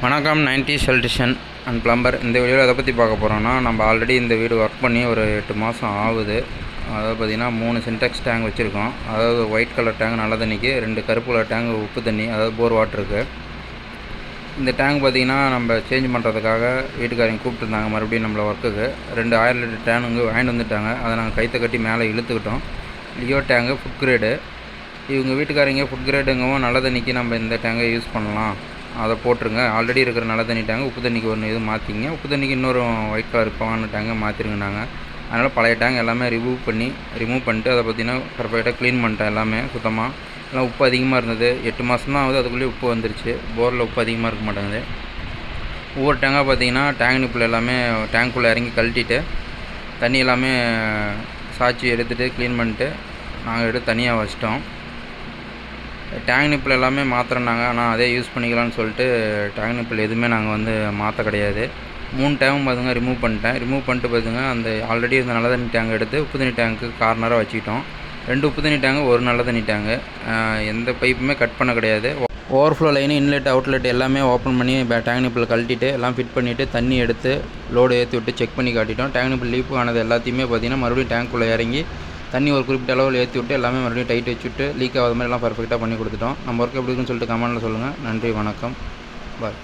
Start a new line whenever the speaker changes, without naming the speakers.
வணக்கம் 90s electrician and plumber. இந்த வீடியோவில் எதை பற்றி பார்க்க போகிறோன்னா, நம்ம ஆல்ரெடி இந்த வீடு ஒர்க் பண்ணி ஒரு 8 மாதம் ஆகுது. அதாவது பார்த்திங்கன்னா 3 சின்டெக்ஸ் டேங்க் வச்சுருக்கோம். அதாவது ஒயிட் கலர் டேங்க் நல்ல தண்ணிக்கு, 2 கருப்பு கலர் டேங்க் உப்பு தண்ணி, அதாவது போர் வாட்டருக்கு. இந்த டேங்க் பார்த்திங்கன்னா நம்ம சேஞ்ச் பண்ணுறதுக்காக வீட்டுக்காரங்க கூப்பிட்டுருந்தாங்க மறுபடியும் நம்மளை ஒர்க்குக்கு. 2 1000 லிட்டர் டேங்கு வாங்கிட்டு வந்துட்டாங்க. அதை நாங்கள் கைத்தை கட்டி மேலே இழுத்துக்கிட்டோம். Leo tank food grade. இவங்க வீட்டுக்காரங்க ஃபுட் கிரேடுங்கவும் நல்ல தண்ணிக்கு நம்ம இந்த டேங்கை யூஸ் பண்ணலாம், அதை போட்டுருங்க. ஆல்ரெடி இருக்கிற நல்ல தண்ணி டேங்கு உப்பு தண்ணிக்கு ஒன்று இது மாற்றிங்க, உப்பு தண்ணிக்கு இன்னொரு ஒயிட் கலர் பவான டேங்கை மாற்றிருங்கனாங்க. அதனால் பழைய டேங்க் எல்லாமே ரிமூவ் பண்ணிட்டு அதை பார்த்திங்கன்னா பர்ஃபெக்டாக க்ளீன் பண்ணிட்டேன். எல்லாமே சுத்தமாக. எல்லாம் உப்பு அதிகமாக இருந்தது. 8 மாதம் தான் ஆகுது, அதுக்குள்ளேயே உப்பு வந்துருச்சு. போரில் உப்பு அதிகமாக இருக்க மாட்டேங்குது. ஒவ்வொரு டேங்காக பார்த்திங்கன்னா டேங்க் நிப்பில் எல்லாமே டேங்க்குள்ளே இறங்கி கழட்டிட்டு தண்ணி எல்லாமே சாய்ச்சி எடுத்துகிட்டு க்ளீன் பண்ணிட்டு நாங்கள் எடுத்து தனியாக வச்சிட்டோம். டேங்க் நிப்பில் எல்லாமே மாற்றுறோன்னாங்க. ஆனால் அதே யூஸ் பண்ணிக்கலாம்னு சொல்லிட்டு டேங்க் நிப்பில் எதுவுமே நாங்கள் மாற்ற கிடையாது. 3 டேங்கும் பார்த்துங்க ரிமூவ் பண்ணிட்டு பார்த்துங்க அந்த ஆல்ரெடி இருந்த நல்ல தண்ணி டேங்க் எடுத்து உப்பு தண்ணி டேங்க்கு கார்னராக வச்சுக்கிட்டோம். 2 உப்பு தண்ணி டேங்கு, 1 நல்ல தண்ணி டேங்கு. எந்த பைப்புமே கட் பண்ண கிடையாது. ஓவர்ஃப்ளோ லைனு, இன்லெட் அவுட்லெட் எல்லாமே ஓப்பன் பண்ணி டேங்க் நிப்பில் கழட்டிட்டு எல்லாம் ஃபிட் பண்ணிவிட்டு தண்ணி எடுத்து லோடு ஏற்றி விட்டு செக் பண்ணி காட்டிட்டோம். டேங்க் நிப்பில் லீப்பு ஆனது எல்லாத்தையுமே பார்த்திங்கன்னா மறுபடியும் டேங்க்குள்ளே இறங்கி தண்ணி ஒரு குறிப்பிட்ட அளவில் ஏற்றி விட்டு எல்லாமே மறுபடியும் டைட் வச்சுட்டு லீக் ஆகாத மாதிரி எல்லாம் பர்ஃபெக்டாக பண்ணி கொடுத்துட்டோம். நம்ம ஒர்க் எப்படி இருக்குன்னு சொல்லிட்டு கமெண்ட்டில் சொல்லுங்கள். நன்றி, வணக்கம், பாய்.